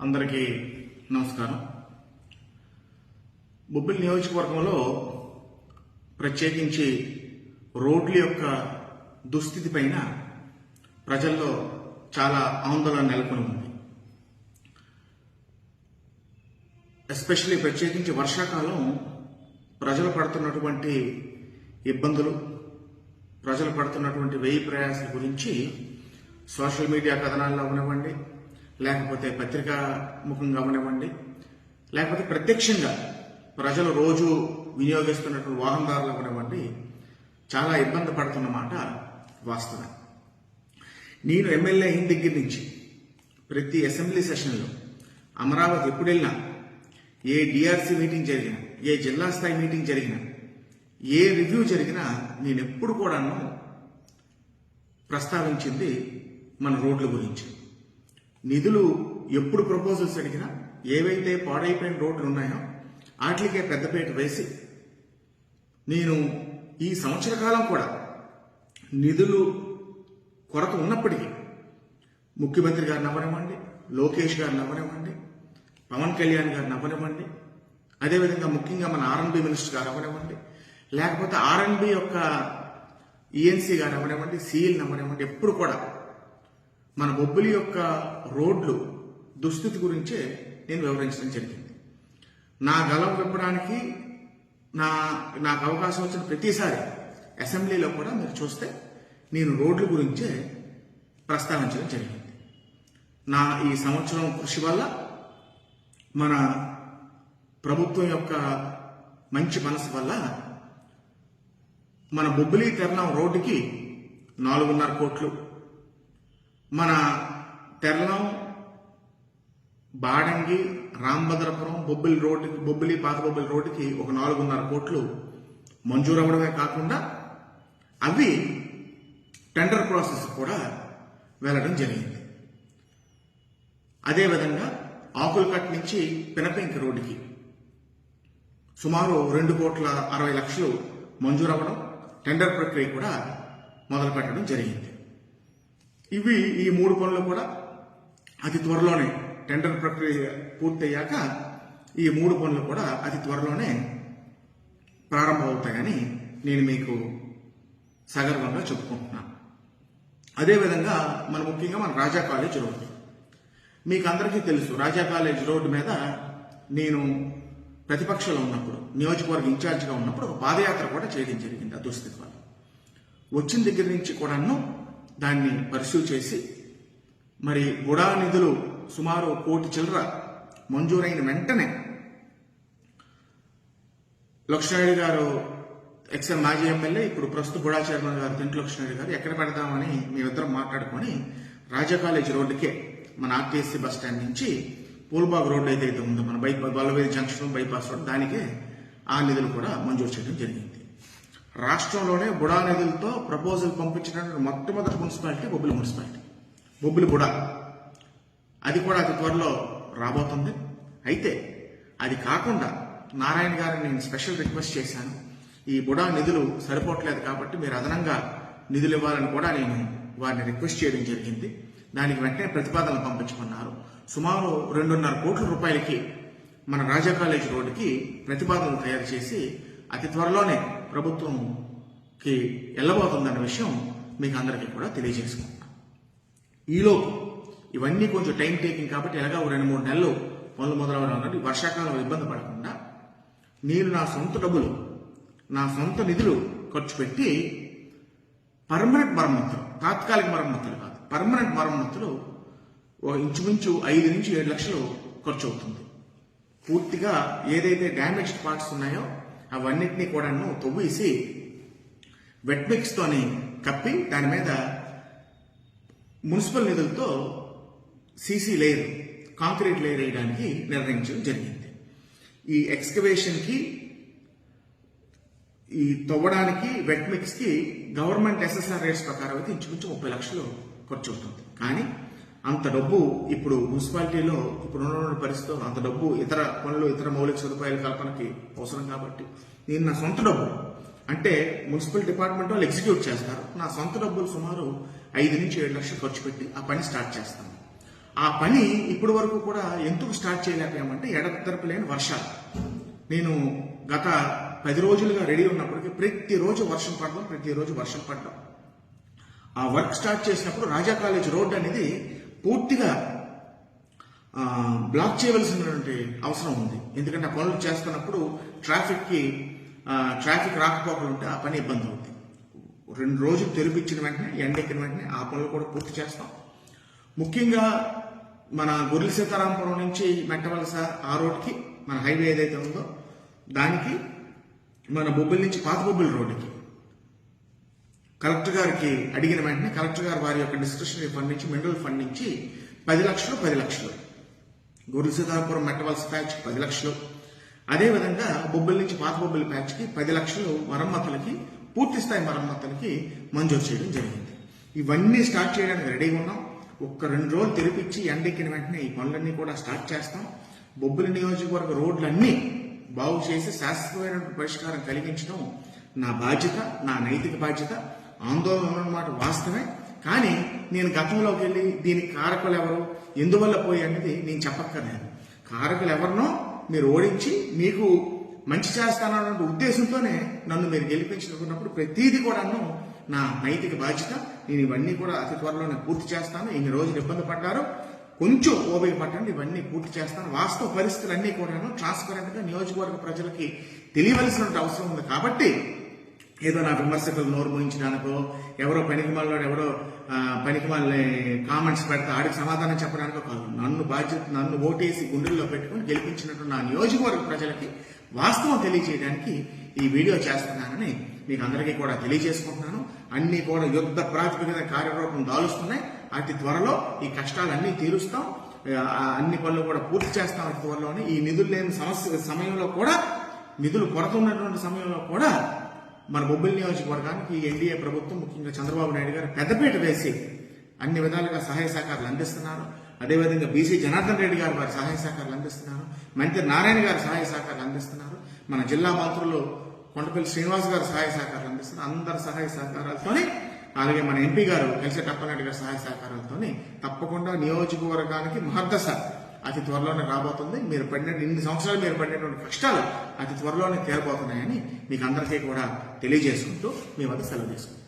అందరికీ నమస్కారం. బొబ్బిలి నియోజకవర్గంలో ప్రత్యేకించి రోడ్ల యొక్క దుస్థితి పైన ప్రజల్లో చాలా ఆందోళన నెలకొని ఉంది. ఎస్పెషల్లీ ప్రత్యేకించి వర్షాకాలం ప్రజలు పడుతున్నటువంటి ఇబ్బందులు, ప్రజలు పడుతున్నటువంటి వ్యయ ప్రయాసాల గురించి సోషల్ మీడియా కథనాల్లో అవనివ్వండి, లేకపోతే పత్రికా ముఖంగా అవనివ్వండి, లేకపోతే ప్రత్యక్షంగా ప్రజలు రోజు వినియోగిస్తున్నటువంటి వాహనదారులు అవనివ్వండి, చాలా ఇబ్బంది పడుతున్నమాట వాస్తవం. నేను ఎమ్మెల్యే అయిన దగ్గర నుంచి ప్రతి అసెంబ్లీ సెషన్లో అమరావతి ఎప్పుడు వెళ్ళినా, ఏ డిఆర్సీ మీటింగ్ జరిగినా, ఏ జిల్లా స్థాయి మీటింగ్ జరిగినా, ఏ రివ్యూ జరిగినా నేను ఎప్పుడు కూడాను ప్రస్తావించింది మన రోడ్ల గురించి. నిధులు ఎప్పుడు ప్రపోజల్స్ అడిగినా ఏవైతే పాడైపోయిన రోడ్లు ఉన్నాయో వాటికే పెద్దపీట వేసి, నేను ఈ సంవత్సర కాలం కూడా నిధులు కొరత ఉన్నప్పటికీ ముఖ్యమంత్రి గారిని అవ్వనివ్వండి, లోకేష్ గారిని అవ్వనివ్వండి, పవన్ కళ్యాణ్ గారిని అవ్వనివ్వండి, అదేవిధంగా ముఖ్యంగా మన ఆర్ఎన్బి మినిస్టర్ గారు అవ్వనివ్వండి, లేకపోతే ఆర్ఎన్బి యొక్క ఈఎన్సీ గారు అవ్వనివ్వండి, సీఎల్ని అవ్వనివ్వండి, ఎప్పుడు కూడా మన బొబ్బిలి యొక్క రోడ్లు దుస్థితి గురించే నేను వివరించడం జరిగింది. నా గలం విప్పడానికి నాకు అవకాశం వచ్చిన ప్రతిసారి అసెంబ్లీలో కూడా మీరు చూస్తే నేను రోడ్ల గురించే ప్రస్తావించడం జరిగింది. నా ఈ సంవత్సరం కృషి వల్ల, మన ప్రభుత్వం యొక్క మంచి మనసు వల్ల మన బొబ్బిలి తెరలం రోడ్డుకి 4.5 కోట్లు, మన తెరలం బాడంగి రాంభద్రపురం బొబ్బిలి పాత బొబ్బిలి రోడ్డుకి ఒక 4.5 కోట్లు మంజూరు అవ్వడమే కాకుండా అవి టెండర్ ప్రాసెస్ కూడా వెళ్ళడం జరిగింది. అదేవిధంగా ఆకులకట్ నుంచి పినపెంకి రోడ్డుకి సుమారు 2,60,00,000 మంజూరు అవ్వడం, టెండర్ ప్రక్రియ కూడా మొదలు పెట్టడం జరిగింది. ఇవి ఈ 3 పనులు కూడా అతి త్వరలోనే టెండర్ ప్రక్రియ పూర్తయ్యాక ఈ 3 పనులు కూడా అతి త్వరలోనే ప్రారంభమవుతాయని నేను మీకు సగర్వంగా చెప్పుకుంటున్నాను. అదేవిధంగా ముఖ్యంగా మన రాజా కాలేజ్ రోడ్డు మీకు అందరికీ తెలుసు. రాజా కాలేజ్ రోడ్డు మీద నేను ప్రతిపక్షంలో ఉన్నప్పుడు, నియోజకవర్గ ఇన్ఛార్జిగా ఉన్నప్పుడు ఒక పాదయాత్ర కూడా చేయడం జరిగింది. ఆ దుస్థితి వల్ల వచ్చిన దగ్గర నుంచి కూడాను దాన్ని పరిశీలి చేసి, మరి బుడా నిధులు సుమారు 1 కోటి చిల్లర మంజూరైన వెంటనే లక్ష్మణరెడ్డి గారు, ఎక్స్ఎం మాజీ ఎమ్మెల్యే, ఇప్పుడు ప్రస్తుత బుడా చైర్మన్ గారు తింటి లక్ష్మణరెడ్డి గారు ఎక్కడ పెడదామని మేమిద్దరం మాట్లాడుకొని రాజా కాలేజ్ రోడ్డుకే మన ఆర్టీసీ బస్ స్టాండ్ నుంచి పూల్బాగ్ రోడ్డు అయితే ఉందో మన బల్లవేది జంక్షన్ బైపాస్ రోడ్, దానికే ఆ నిధులు కూడా మంజూరు చేయడం జరిగింది. రాష్ట్రంలోనే బుడా నిధులతో ప్రపోజల్ పంపించినటువంటి మొట్టమొదటి మున్సిపాలిటీ బొబ్బిలి మున్సిపాలిటీ, బొబ్బిలి బుడా. అది కూడా అతి త్వరలో రాబోతుంది. అయితే అది కాకుండా నారాయణ గారిని నేను స్పెషల్ రిక్వెస్ట్ చేశాను. ఈ బుడా నిధులు సరిపోవట్లేదు కాబట్టి మీరు అదనంగా నిధులు ఇవ్వాలని కూడా నేను వారిని రిక్వెస్ట్ చేయడం జరిగింది. దానికి వెంటనే ప్రతిపాదనలు పంపించుకున్నారు. సుమారు 2.5 కోట్ల రూపాయలకి మన రాజా కాలేజ్ రోడ్డుకి ప్రతిపాదనలు తయారు చేసి అతి త్వరలోనే ప్రభుత్వంకి వెళ్ళబోతుందన్న విషయం మీకు అందరికీ కూడా తెలియజేసుకుంటున్నాను. ఈలోపు ఇవన్నీ కొంచెం టైం టేకింగ్ కాబట్టి ఎలాగా 2-3 నెలలు పనులు మొదలవడం అన్నట్టు వర్షాకాలం ఇబ్బంది పడకుండా నేను నా సొంత డబ్బులు, నా సొంత నిధులు ఖర్చు పెట్టి పర్మనెంట్ మరమ్మతులు, తాత్కాలిక మరమ్మతులు కాదు, పర్మనెంట్ మరమ్మతులు ఇంచుమించు 5 నుంచి 7 లక్షలు ఖర్చు అవుతుంది. పూర్తిగా ఏదైతే డ్యామేజ్డ్ పార్ట్స్ ఉన్నాయో అవన్నిటినీ కూడా తవ్వేసి వెట్ మిక్స్ తోని కప్పి దాని మీద మున్సిపల్ నిధులతో సీసీ లేయర్, కాంక్రీట్ లేయర్ వేయడానికి నిర్ణయించడం జరిగింది. ఈ ఎక్స్కవేషన్ కి, ఈ తవ్వడానికి, వెట్ మిక్స్ కి గవర్నమెంట్ ఎస్ఎస్ఆర్ రేట్స్ ప్రకారం అయితే ఇంచుమించు 30 లక్షలు ఖర్చు అవుతుంది. కానీ అంత డబ్బు ఇప్పుడు మున్సిపాలిటీలో ఇప్పుడున్న పరిస్థితిలో అంత డబ్బు ఇతర పనులు, ఇతర మౌలిక సదుపాయాల కల్పనకి అవసరం కాబట్టి నేను నా సొంత డబ్బు, అంటే మున్సిపల్ డిపార్ట్మెంట్ వాళ్ళు ఎగ్జిక్యూట్ చేస్తారు, నా సొంత డబ్బులు సుమారు 5 నుంచి 7 లక్షలు ఖర్చు పెట్టి ఆ పని స్టార్ట్ చేస్తాను. ఆ పని ఇప్పటి వరకు కూడా ఎందుకు స్టార్ట్ చేయలేకపోయామంటే ఎడతెరపు లేని వర్షాలు. నేను గత 10 రోజులుగా రెడీ ఉన్నప్పటికీ ప్రతిరోజు వర్షం పడడం. ఆ వర్క్ స్టార్ట్ చేసినప్పుడు రాజా కాలేజ్ రోడ్ అనేది పూర్తిగా బ్లాక్ చేయవలసినటువంటి అవసరం ఉంది. ఎందుకంటే ఆ పనులు చేస్తున్నప్పుడు ట్రాఫిక్ రాకపోకలు ఉంటే ఆ పని ఇబ్బంది అవుతుంది. 2 రోజులు తెరిపించిన వెంటనే ఎండెక్కిన వెంటనే ఆ పనులు కూడా పూర్తి చేస్తాం. ముఖ్యంగా మన గొర్రెల సీతారామపురం నుంచి మెట్టవలస ఆ రోడ్కి మన హైవే ఏదైతే ఉందో దానికి మన బొబ్బిలి నుంచి పాత బొబ్బిలి రోడ్డుకి కలెక్టర్ గారికి అడిగిన వెంటనే కలెక్టర్ గారు వారి యొక్క డిస్క్రిప్షనరీ ఫండ్ నుంచి మినరల్ ఫండ్ నుంచి 10 లక్షలు గొర్రెల సీతారామపురం మెట్టవలస ప్యాచ్ 10 లక్షలు, అదేవిధంగా బొబ్బిలి నుంచి పాత బొబ్బిలి ప్యాచ్కి 10 లక్షలు పూర్తి స్థాయి మరమ్మతులకి మంజూరు చేయడం జరిగింది. ఇవన్నీ స్టార్ట్ చేయడానికి రెడీగా ఉన్నాం. 1-2 రోజులు తెరిపించి ఎండెక్కిన వెంటనే ఈ పనులన్నీ కూడా స్టార్ట్ చేస్తాం. బొబ్బిలి నియోజకవర్గ రోడ్లన్నీ బాగు చేసి శాశ్వతమైన పరిష్కారం కలిగించడం నా బాధ్యత, నా నైతిక బాధ్యత. ఆందోళన ఉన్నమాట వాస్తవమే. కానీ నేను గతంలోకి వెళ్ళి దీనికి కారకులు ఎవరు, ఎందువల్ల పోయి అనేది నేను చెప్పక్కర్లేదు. కారకులు ఎవరినో మీరు ఓడించి మీకు మంచి చేస్తానన్న ఉద్దేశంతోనే నన్ను మీరు గెలిపించుకున్నప్పుడు ప్రతిదీ కూడాను నా నైతిక బాధ్యత. నేను ఇవన్నీ కూడా అతి త్వరలోనే పూర్తి చేస్తాను. ఇన్ని రోజులు ఇబ్బంది పడ్డారు, కొంచెం ఓపిక పట్టండి, ఇవన్నీ పూర్తి చేస్తాను. వాస్తవ పరిస్థితులన్నీ కూడాను ట్రాన్స్పరెంట్ గా నియోజకవర్గ ప్రజలకి తెలియవలసిన అవసరం ఉంది. కాబట్టి ఏదో నా విమర్శకులు నోరు మోయించడానికో, ఎవరో పనికిమాల కామెంట్స్ పెడితే ఆడికి సమాధానం చెప్పడానికో కాదు. నన్ను ఓటేసి గుండెల్లో పెట్టుకుని గెలిపించినట్టు నా నియోజకవర్గ ప్రజలకి వాస్తవం తెలియజేయడానికి ఈ వీడియో చేస్తున్నానని మీకు అందరికీ కూడా తెలియజేసుకుంటున్నాను. అన్ని కూడా యుద్ధ ప్రాతిపదికన కార్యరూపం దాలుస్తున్నాయి. అతి త్వరలో ఈ కష్టాలన్నీ తీరుస్తాం, అన్ని పనులు కూడా పూర్తి చేస్తాం. అతి త్వరలోనే ఈ నిధులు లేని సమయంలో కూడా, నిధులు కొరత ఉన్నటువంటి సమయంలో కూడా మన బొబ్బిలి నియోజకవర్గానికి ఎన్డీఏ ప్రభుత్వం, ముఖ్యంగా చంద్రబాబు నాయుడు గారు పెద్దపీట వేసి అన్ని విధాలుగా సహాయ సహకారాలు అందిస్తున్నారు. అదేవిధంగా బీసీ జనార్దన్ రెడ్డి గారు వారి సహాయ సహకారాలు అందిస్తున్నారు. మంత్రి నారాయణ గారు సహాయ సహకారాలు అందిస్తున్నారు. మన జిల్లా మంత్రులు కొండపల్లి శ్రీనివాస్ గారు సహాయ సహకారాలు అందిస్తున్నారు. అందరి సహాయ సహకారాలతోనే, అలాగే మన ఎంపీ గారు కలిసేటప్పనాయుడు గారి సహాయ సహకారాలతోనే తప్పకుండా నియోజకవర్గానికి మహర్దశ అతి త్వరలోనే రాబోతుంది. ఇన్ని సంవత్సరాలు మీరు పడినటువంటి కష్టాలు అతి త్వరలోనే తీరబోతున్నాయని మీకు అందరికీ కూడా తెలియజేసుకుంటూ మీ వద్ద సెలవు తీసుకుంటాం.